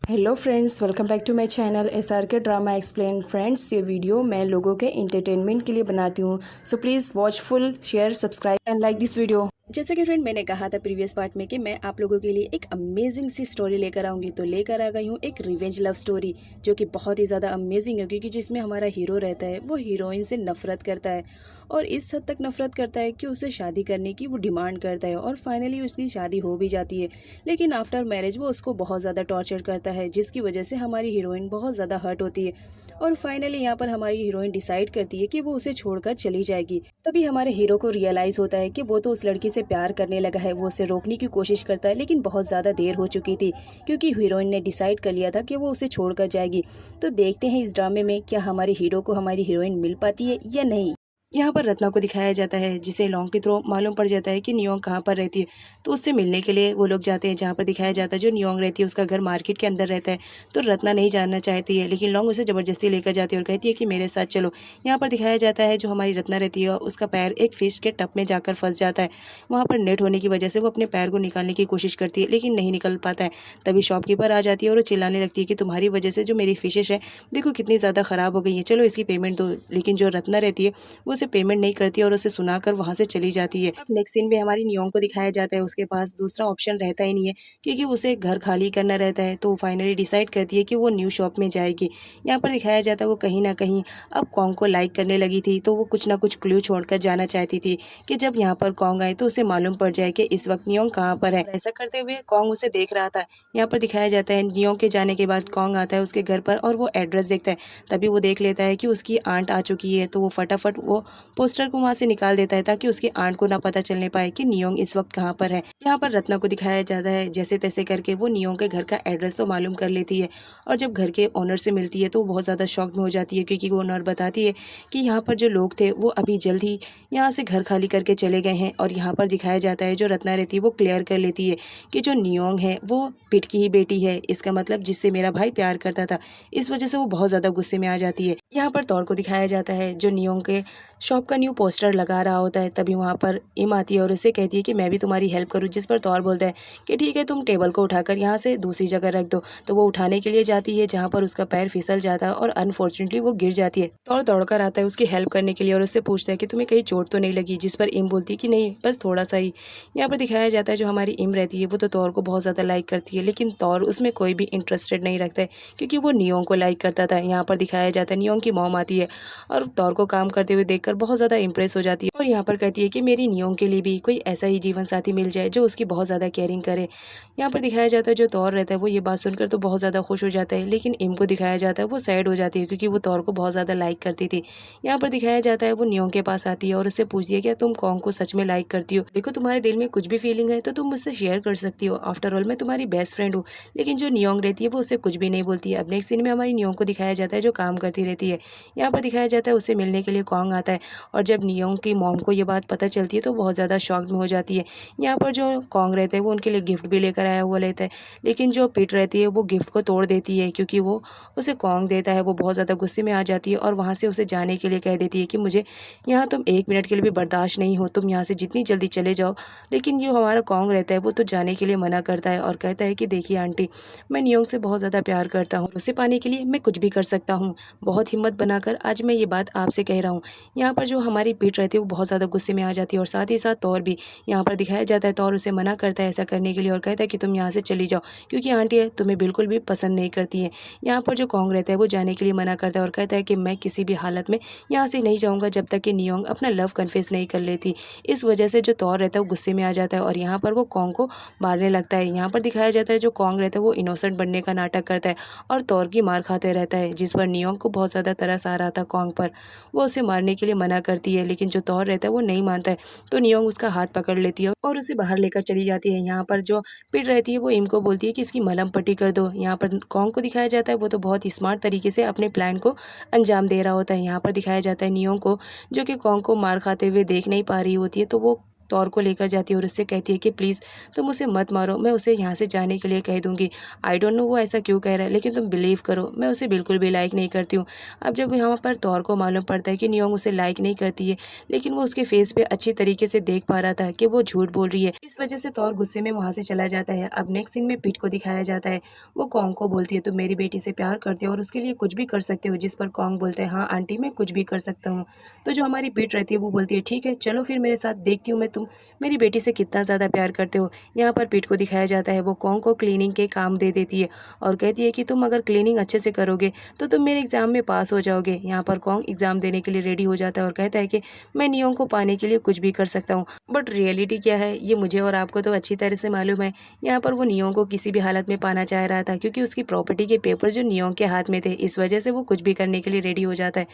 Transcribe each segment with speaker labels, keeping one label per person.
Speaker 1: Hello friends, welcome back to my channel SRK drama explain. Friends, ये video मैं लोगों के एंटरटेनमेंट के लिए बनाती हूँ, so please watch full, share, subscribe and like this video. जैसे कि फ्रेंड मैंने कहा था प्रीवियस पार्ट में कि मैं आप लोगों के लिए एक अमेजिंग सी स्टोरी लेकर आऊँगी, तो लेकर आ गई हूँ एक रिवेंज लव स्टोरी जो कि बहुत ही ज़्यादा अमेजिंग है, क्योंकि जिसमें हमारा हीरो रहता है वो हीरोइन से नफरत करता है और इस हद तक नफरत करता है कि उससे शादी करने की वो डिमांड करता है और फाइनली उसकी शादी हो भी जाती है। लेकिन आफ्टर मैरिज वो उसको बहुत ज़्यादा टॉर्चर करता है, जिसकी वजह से हमारी हीरोइन बहुत ज़्यादा हर्ट होती है और फाइनली यहाँ पर हमारी हीरोइन डिसाइड करती है कि वो उसे छोड़कर चली जाएगी। तभी हमारे हीरो को रियलाइज़ होता है कि वो तो उस लड़की से प्यार करने लगा है। वो उसे रोकने की कोशिश करता है लेकिन बहुत ज़्यादा देर हो चुकी थी, क्योंकि हीरोइन ने डिसाइड कर लिया था कि वो उसे छोड़कर जाएगी। तो देखते हैं इस ड्रामे में क्या हमारे हीरो को हमारी हीरोइन मिल पाती है या नहीं। यहाँ पर रत्ना को दिखाया जाता है, जिसे लॉन्ग के थ्रू मालूम पड़ जाता है कि नियोंग कहाँ पर रहती है। तो उससे मिलने के लिए वो लोग जाते हैं, जहाँ पर दिखाया जाता है जो नियोंग रहती है उसका घर मार्केट के अंदर रहता है। तो रत्ना नहीं जानना चाहती है, लेकिन लॉन्ग उसे ज़बरदस्ती लेकर जाती है और कहती है कि मेरे साथ चलो। यहाँ पर दिखाया जाता है जो हमारी रत्ना रहती है उसका पैर एक फिश के टब में जाकर फंस जाता है। वहाँ पर नेट होने की वजह से वो अपने पैर को निकालने की कोशिश करती है लेकिन नहीं निकल पाता है। तभी शॉपकीपर आ जाती है और वो चिल्लाने लगती है कि तुम्हारी वजह से जो मेरी फिशेज है देखो कितनी ज़्यादा ख़राब हो गई है, चलो इसकी पेमेंट दो। लेकिन जो रत्ना रहती है वो उसे पेमेंट नहीं करती और उसे सुनाकर वहां से चली जाती है। अब नेक्स्ट सीन में हमारी नियोंग को दिखाया जाता है, उसके पास दूसरा ऑप्शन रहता ही नहीं है, क्योंकि उसे घर खाली करना रहता है। तो फाइनली डिसाइड करती है कि वो न्यू शॉप में जाएगी। यहाँ पर दिखाया जाता है वो कहीं ना कहीं अब कॉन्ग को लाइक करने लगी थी, तो वो कुछ ना कुछ क्लू छोड़कर जाना चाहती थी कि जब यहाँ पर कॉन्ग आए तो उसे मालूम पड़ जाए कि इस वक्त नियोंग कहाँ पर है। ऐसा करते हुए कॉन्ग उसे देख रहा था। यहाँ पर दिखाया जाता है नियोंग के जाने के बाद कॉन्ग आता है उसके घर पर और वो एड्रेस देखता है। तभी वो देख लेता है कि उसकी आंट आ चुकी है, तो वो फटाफट वो पोस्टर को वहां से निकाल देता है ताकि उसकी आंट को ना पता चलने पाए कि नियोंग इस वक्त कहाँ पर है। यहाँ पर रत्ना को दिखाया जाता है जैसे तैसे करके वो नियोंग के घर का एड्रेस तो मालूम कर लेती है और जब घर के ओनर से मिलती है तो वो बहुत ज़्यादा शॉक में हो जाती है, क्योंकि वो ओनर बताती है कि यहाँ पर जो लोग थे वो अभी जल्द ही यहाँ से घर खाली करके चले गए हैं। और यहाँ पर दिखाया जाता है जो रत्ना रहती है वो क्लियर कर लेती है कि जो नियोंग है वो पिट की ही बेटी है, इसका मतलब जिससे मेरा भाई प्यार करता था। इस वजह से वो बहुत ज़्यादा गुस्से में आ जाती है। यहाँ पर तौर को दिखाया जाता है जो नियोंग के शॉप का न्यू पोस्टर लगा रहा होता है। तभी वहाँ पर इम आती है और उसे कहती है कि मैं भी तुम्हारी हेल्प करूँ, जिस पर तौर बोलता है कि ठीक है, तुम टेबल को उठाकर यहाँ से दूसरी जगह रख दो। तो वो उठाने के लिए जाती है, जहाँ पर उसका पैर फिसल जाता है और अनफॉर्चुनेटली वो गिर जाती है। तौर दौड़कर आता है उसकी हेल्प करने के लिए और उससे पूछता है कि तुम्हें कहीं चोट तो नहीं लगी, जिस पर इम बोलती है कि नहीं, बस थोड़ा सा ही। यहाँ पर दिखाया जाता है जो हमारी इम रहती है वो तो तौर को बहुत ज़्यादा लाइक करती है, लेकिन तौर उसमें कोई भी इंटरेस्टेड नहीं रखता है, क्योंकि वो नियोंग को लाइक करता था। यहाँ पर दिखाया जाता है नियोंग की मॉम आती है और तौर को काम करते हुए देखकर बहुत ज़्यादा इंप्रेस हो जाती है और यहाँ पर कहती है कि मेरी नियोंग के लिए भी कोई ऐसा ही जीवन साथी मिल जाए जो उसकी बहुत ज़्यादा केयरिंग करे। यहाँ पर दिखाया जाता है जो तौर रहता है वो ये बात सुनकर तो बहुत ज़्यादा खुश हो जाता है, लेकिन इम को दिखाया जाता है वो सैड हो जाती है, क्योंकि वो तौर को बहुत ज़्यादा लाइक करती थी। यहाँ पर दिखाया जाता है वो नियोंग के पास आती है और उससे पूछती है क्या तुम कॉन्ग को सच में लाइक करती हो? देखो, तुम्हारे दिल में कुछ भी फीलिंग है तो तुम मुझसे शेयर कर सकती हो, आफ्टर ऑल मैं तुम्हारी बेस्ट फ्रेंड हूँ। लेकिन जो नियोंग रहती है वो उससे कुछ भी नहीं बोलती है। अब नेक्स्ट सीन में हमारी नियोंग को दिखाया जाता है जो काम करती रहती है। यहाँ पर दिखाया जाता है उससे मिलने के लिए कॉन्ग आता है और जब नियोंग की मॉम को ये बात पता चलती है तो बहुत ज़्यादा शॉक्ड में हो जाती है। यहाँ पर जो कॉन्ग रहते हैं वो उनके लिए गिफ्ट भी लेकर आया हुआ लेता है, लेकिन जो पिट रहती है वो गिफ्ट को तोड़ देती है, क्योंकि वो उसे कॉन्ग देता है। वो बहुत ज़्यादा गुस्से में आ जाती है और वहाँ से उसे जाने के लिए कह देती है कि मुझे यहाँ तुम 1 मिनट के लिए भी बर्दाश्त नहीं हो, तुम यहाँ से जितनी जल्दी चले जाओ। लेकिन जो हमारा कॉन्ग रहता है वो तो जाने के लिए मना करता है और कहता है कि देखिए आंटी, मैं नियोंग से बहुत ज़्यादा प्यार करता हूँ, उसे पाने के लिए मैं कुछ भी कर सकता हूँ। बहुत हिम्मत बनाकर आज मैं ये बात आपसे कह रहा हूँ। यहाँ पर जो हमारी पीठ रहती है वो बहुत ज़्यादा गुस्से में आ जाती है और साथ ही साथ तौर भी। यहाँ पर दिखाया जाता है तौर उसे मना करता है ऐसा करने के लिए और कहता है कि तुम यहाँ से चली जाओ, क्योंकि आंटी है तुम्हें बिल्कुल भी पसंद नहीं करती है। यहाँ पर जो कॉन्ग रहता है वो जाने के लिए मना करता है और कहता है कि मैं किसी भी हालत में यहाँ से नहीं जाऊँगा जब तक कि नियोंग अपना लव कन्फेस नहीं कर लेती। इस वजह से जो तौर रहता है वो गुस्से में आ जाता है और यहाँ पर वो कॉन्ग को मारने लगता है। यहाँ पर दिखाया जाता है जो कॉन्ग रहता है वो इनोसेंट बनने का नाटक करता है और तौर की मार खाते रहता है, जिस पर नियोंग को बहुत ज़्यादा तरस आ रहा था कॉन्ग पर। वो उसे मारने के लिए मना करती है, लेकिन जो तौर रहता है वो नहीं मानता है। तो नियोंग उसका हाथ पकड़ लेती है और उसे बाहर लेकर चली जाती है। यहाँ पर जो पिट रहती है वो इम को बोलती है कि इसकी मलहम पट्टी कर दो। यहाँ पर कॉन्ग को दिखाया जाता है वो तो बहुत ही स्मार्ट तरीके से अपने प्लान को अंजाम दे रहा होता है। यहाँ पर दिखाया जाता है नियोंग को जो कि कॉन्ग को मार खाते हुए देख नहीं पा रही होती है, तो वो तौर को लेकर जाती है और उससे कहती है कि प्लीज़ तुम उसे मत मारो, मैं उसे यहाँ से जाने के लिए कह दूँगी। आई डोंट नो वो ऐसा क्यों कह रहा है, लेकिन तुम बिलीव करो मैं उसे बिल्कुल भी लाइक नहीं करती हूँ। अब जब यहाँ पर तौर को मालूम पड़ता है कि नियोंग उसे लाइक नहीं करती है, लेकिन वो उसके फेस पे अच्छी तरीके से देख पा रहा था कि वो झूठ बोल रही है। इस वजह से तौर गुस्से में वहाँ से चला जाता है। अब नेक्स्ट सीन में पीट को दिखाया जाता है। वो कॉन्ग को बोलती है तुम मेरी बेटी से प्यार करते हो और उसके लिए कुछ भी कर सकते हो, जिस पर कॉन्ग बोलता है हाँ आंटी मैं कुछ भी कर सकता हूँ। तो जो हमारी पीट रहती है वो बोलती है ठीक है चलो फिर मेरे साथ देखती हूँ मैं तुम मेरी बेटी से कितना ज़्यादा प्यार करते हो। यहाँ पर पीट को दिखाया जाता है वो कॉन्ग को क्लीनिंग के काम दे देती है और कहती है कि तुम अगर क्लीनिंग अच्छे से करोगे तो तुम मेरे एग्जाम में पास हो जाओगे। यहाँ पर कॉन्ग एग्जाम देने के लिए रेडी हो जाता है और कहता है कि मैं नियोंग को पाने के लिए कुछ भी कर सकता हूँ। बट रियलिटी क्या है ये मुझे और आपको तो अच्छी तरह से मालूम है। यहाँ पर वो नियोंग को किसी भी हालत में पाना चाह रहा था क्योंकि उसकी प्रॉपर्टी के पेपर जो नियोंग के हाथ में थे, इस वजह से वो कुछ भी करने के लिए रेडी हो जाता है।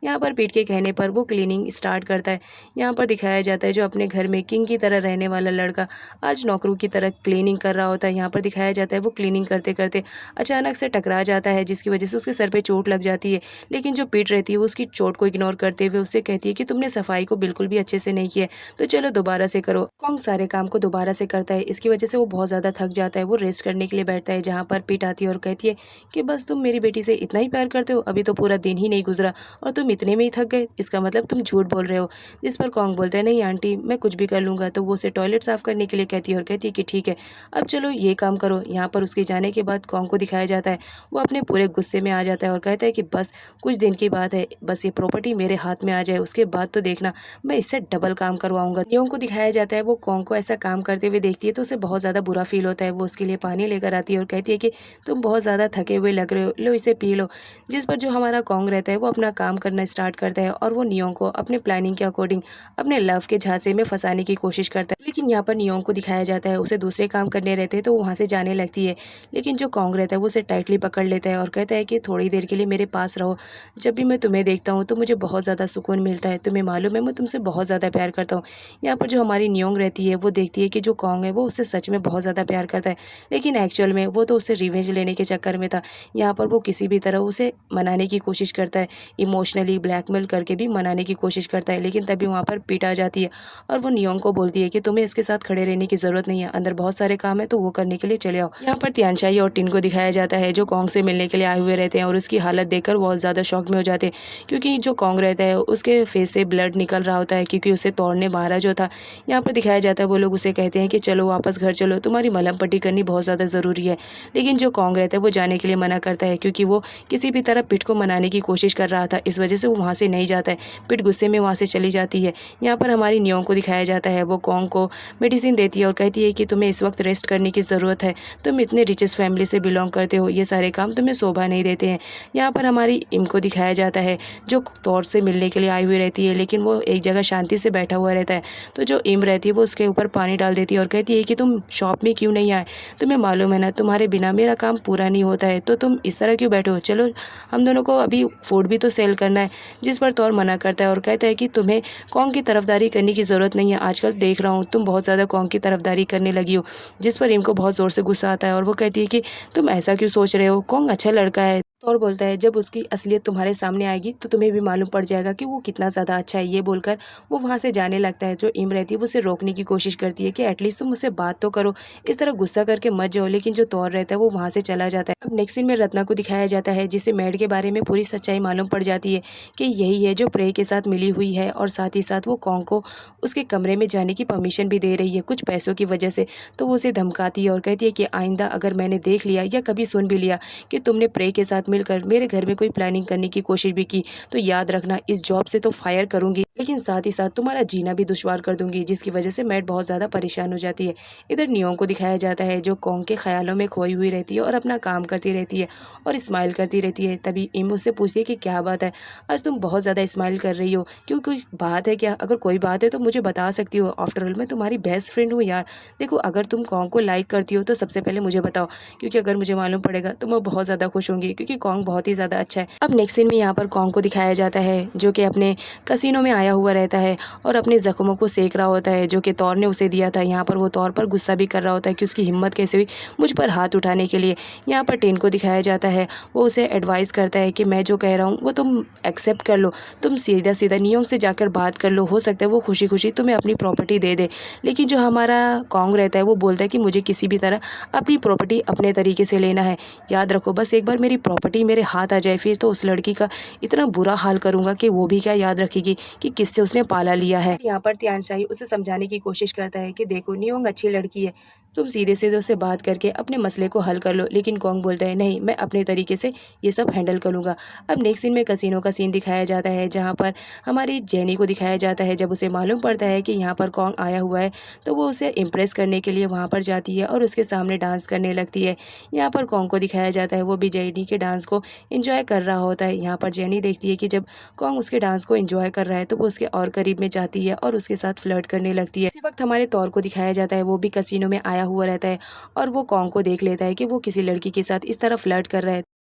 Speaker 1: यहाँ पर पीट के कहने पर वो क्लीनिंग स्टार्ट करता है। यहाँ पर दिखाया जाता है जो अपने घर में किंग की तरह रहने वाला लड़का आज नौकरों की तरह क्लीनिंग कर रहा होता है। यहाँ पर दिखाया जाता है वो क्लीनिंग करते करते अचानक से टकरा जाता है जिसकी वजह से उसके सर पे चोट लग जाती है। लेकिन जो पीट रहती है वो उसकी चोट को इग्नोर करते हुए उससे कहती है कि तुमने सफाई को बिल्कुल भी अच्छे से नहीं किया, तो चलो दोबारा से करो। कॉन्ग सारे काम को दोबारा से करता है। इसकी वजह से वो बहुत ज़्यादा थक जाता है। वो रेस्ट करने के लिए बैठता है जहाँ पर पीट आती है और कहती है कि बस तुम मेरी बेटी से इतना ही प्यार करते हो, अभी तो पूरा दिन ही नहीं गुजरा और तुम इतने में ही थक गए, इसका मतलब तुम झूठ बोल रहे हो। जिस पर कॉन्ग बोलता है नहीं आंटी मैं कुछ भी कर लूँगा। तो वो उसे टॉयलेट साफ करने के लिए कहती है और कहती है कि ठीक है अब चलो ये काम करो। यहाँ पर उसके जाने के बाद कॉन्ग को दिखाया जाता है वो अपने पूरे गुस्से में आ जाता है और कहता है कि बस कुछ दिन की बात है, बस ये प्रॉपर्टी मेरे हाथ में आ जाए उसके बाद तो देखना मैं इससे डबल काम करवाऊंगा। नियोंग को दिखाया जाता है वो कॉन्ग को ऐसा काम करते हुए देखती है तो उसे बहुत ज़्यादा बुरा फील होता है। वो उसके लिए पानी लेकर आती है और कहती है कि तुम बहुत ज़्यादा थके हुए लग रहे हो, लो इसे पी लो। जिस पर जो हमारा कॉन्ग रहता है वो अपना काम करना स्टार्ट करता है और वो नियोंग को अपने प्लानिंग के अकॉर्डिंग अपने लव के झांसे में फंसाने की कोशिश करता है। लेकिन यहाँ पर नियोंग को दिखाया जाता है उसे दूसरे काम करने रहते हैं तो वो वहाँ से जाने लगती है। लेकिन जो कॉन्ग रहता है वो उसे टाइटली पकड़ लेता है और कहता है कि थोड़ी देर के लिए मेरे पास रहो, जब भी मैं तुम्हें देखता हूँ तो मुझे बहुत ज़्यादा सुकून मिलता है, तुम्हें मालूम है मैं तुमसे बहुत ज़्यादा प्यार करता हूँ। यहाँ पर जो हमारी नियोंग रहती है वो देखती है कि जो कॉन्ग है वो उससे सच में बहुत ज़्यादा प्यार करता है, लेकिन एक्चुअल में वो तो उससे रिवेंज लेने के चक्कर में था। यहाँ पर वो किसी भी तरह उसे मनाने की कोशिश करता है, इमोशनली ब्लैकमेल करके भी मनाने की कोशिश करता है। लेकिन तभी वहाँ पर पीट आ जाती है और वो नियोंग को बोलती है कि तुम्हें इसके साथ खड़े रहने की ज़रूरत नहीं है, अंदर बहुत सारे काम है तो वो करने के लिए चले आओ। यहाँ पर तियानशाई और टिन को दिखाया जाता है जो कॉन्ग से मिलने के लिए आए हुए रहते हैं और उसकी हालत देखकर बहुत ज़्यादा शॉक में हो जाते हैं क्योंकि जो कॉन्ग रहता है उसके फेस से ब्लड निकल रहा होता है क्योंकि उसे तौर ने मारा जो था। यहाँ पर दिखाया जाता है वो लोग उसे कहते हैं कि चलो वापस घर चलो, तुम्हारी मलहम पट्टी करनी बहुत ज़्यादा ज़रूरी है। लेकिन जो कॉन्ग रहता है वो जाने के लिए मना करता है क्योंकि वो किसी भी तरह पिट को मनाने की कोशिश कर रहा था, इस वजह से वो वहाँ से नहीं जाता है। पिट गुस्से में वहाँ से चली जाती है। यहाँ पर हमारी नियोंग को दिखाया जाता है वो कॉन्ग को मेडिसिन देती है और कहती है कि तुम्हें इस वक्त रेस्ट करने की ज़रूरत है, तुम इतने रिचेस्ट फैमिली से बिलोंग करते हो, ये सारे काम तुम्हें शोभा नहीं देते हैं। यहाँ पर हमारी इम को दिखाया जाता है जो तौर से मिलने के लिए आई हुई रहती है, लेकिन वो एक जगह शांति से बैठा हुआ रहता है। तो जो इम रहती है वो उसके ऊपर पानी डाल देती है और कहती है कि तुम शॉप में क्यों नहीं आए, तुम्हें मालूम है ना तुम्हारे बिना मेरा काम पूरा नहीं होता है, तो तुम इस तरह क्यों बैठे हो, चलो हम दोनों को अभी फूड भी तो सेल करना है। जिस पर तौर मना करता है और कहता है कि तुम्हें कॉन्ग की तरफदारी करने की ज़रूरत नहीं है, आजकल देख रहा हूँ तुम बहुत ज़्यादा कॉन्ग की तरफदारी करने लगी हो। जिस पर इम को बहुत ज़ोर से गुस्सा आता है और वो कहती है कि तुम ऐसा क्यों सोच रहे हो, कॉन्ग अच्छा लड़का है। और बोलता है जब उसकी असलियत तुम्हारे सामने आएगी तो तुम्हें भी मालूम पड़ जाएगा कि वो कितना ज़्यादा अच्छा है। ये बोलकर वो वहाँ से जाने लगता है। जो इम रहती है वो उसे रोकने की कोशिश करती है कि एटलीस्ट तुम मुझसे बात तो करो, इस तरह गुस्सा करके मत जाओ। लेकिन जो तौर रहता है वो वहाँ से चला जाता है। अब नेक्स्ट सीन में रत्ना को दिखाया जाता है जिसे मैड के बारे में पूरी सच्चाई मालूम पड़ जाती है कि यही है जो प्रे के साथ मिली हुई है और साथ ही साथ वो कॉन्ग को उसके कमरे में जाने की परमिशन भी दे रही है कुछ पैसों की वजह से। तो वो उसे धमकाती है और कहती है कि आइंदा अगर मैंने देख लिया या कभी सुन भी लिया कि तुमने प्रे के साथ मिलकर मेरे घर में कोई प्लानिंग करने की कोशिश भी की तो याद रखना इस जॉब से तो फायर करूंगी, लेकिन साथ ही साथ तुम्हारा जीना भी दुश्वार कर दूंगी। जिसकी वजह से मैट बहुत ज़्यादा परेशान हो जाती है। इधर नियोंग को दिखाया जाता है जो कॉन्ग के ख्यालों में खोई हुई रहती है और अपना काम करती रहती है और स्माइल करती रहती है। तभी इम उससे पूछती है कि क्या बात है, आज तुम बहुत ज़्यादा स्माइल कर रही हो, क्यों कोई बात है क्या? अगर कोई बात है तो मुझे बता सकती हो, आफ्टर ऑल मैं तुम्हारी बेस्ट फ्रेंड हूँ यार। देखो अगर तुम कॉन्ग को लाइक करती हो तो सबसे पहले मुझे बताओ, क्योंकि अगर मुझे मालूम पड़ेगा तो मैं बहुत ज़्यादा खुश होंगी क्योंकि कॉन्ग बहुत ही ज़्यादा अच्छा है। अब नेक्स्ट सीन में यहाँ पर कॉन्ग को दिखाया जाता है जो कि अपने कसिनो में आया आया हुआ रहता है और अपने ज़ख्मों को सेक रहा होता है जो कि तौर ने उसे दिया था। यहाँ पर वो तौर पर गुस्सा भी कर रहा होता है कि उसकी हिम्मत कैसे हुई मुझ पर हाथ उठाने के लिए। यहाँ पर टेन को दिखाया जाता है, वो उसे एडवाइस करता है कि मैं जो कह रहा हूँ वो तुम एक्सेप्ट कर लो, तुम सीधा सीधा नियोंग से जाकर बात कर लो, हो सकता है वो खुशी खुशी तुम्हें अपनी प्रॉपर्टी दे दे। लेकिन जो हमारा कॉन्ग रहता है वो बोलता है कि मुझे किसी भी तरह अपनी प्रॉपर्टी अपने तरीके से लेना है। याद रखो, बस एक बार मेरी प्रॉपर्टी मेरे हाथ आ जाए फिर तो उस लड़की का इतना बुरा हाल करूँगा कि वो भी क्या याद रखेगी कि किससे उसने पाला लिया है। यहाँ पर तियानशाही उसे समझाने की कोशिश करता है कि देखो नियोंग अच्छी लड़की है, तुम सीधे सीधे उससे बात करके अपने मसले को हल कर लो। लेकिन कॉन्ग बोलता है नहीं, मैं अपने तरीके से ये सब हैंडल करूँगा। अब नेक्स्ट सीन में कसिनो का सीन दिखाया जाता है जहाँ पर हमारी जेनी को दिखाया जाता है। जब उसे मालूम पड़ता है कि यहाँ पर कॉन्ग आया हुआ है तो वो उसे इम्प्रेस करने के लिए वहाँ पर जाती है और उसके सामने डांस करने लगती है। यहाँ पर कॉन्ग को दिखाया जाता है, वो भी जेनी के डांस को एंजॉय कर रहा होता है। यहाँ पर जेनी देखती है कि जब कॉन्ग उसके डांस को एंजॉय कर रहा है तो वो उसके और करीब में जाती है और उसके साथ फ्लर्ट करने लगती है। इसी वक्त हमारे तौर को दिखाया जाता है, वो भी कसिनो में आया हुआ रहता है और वो कॉन्ग को देख लेता है कि वो किसी लड़की के साथ इस तरह फ्लर्ट कर रहा है।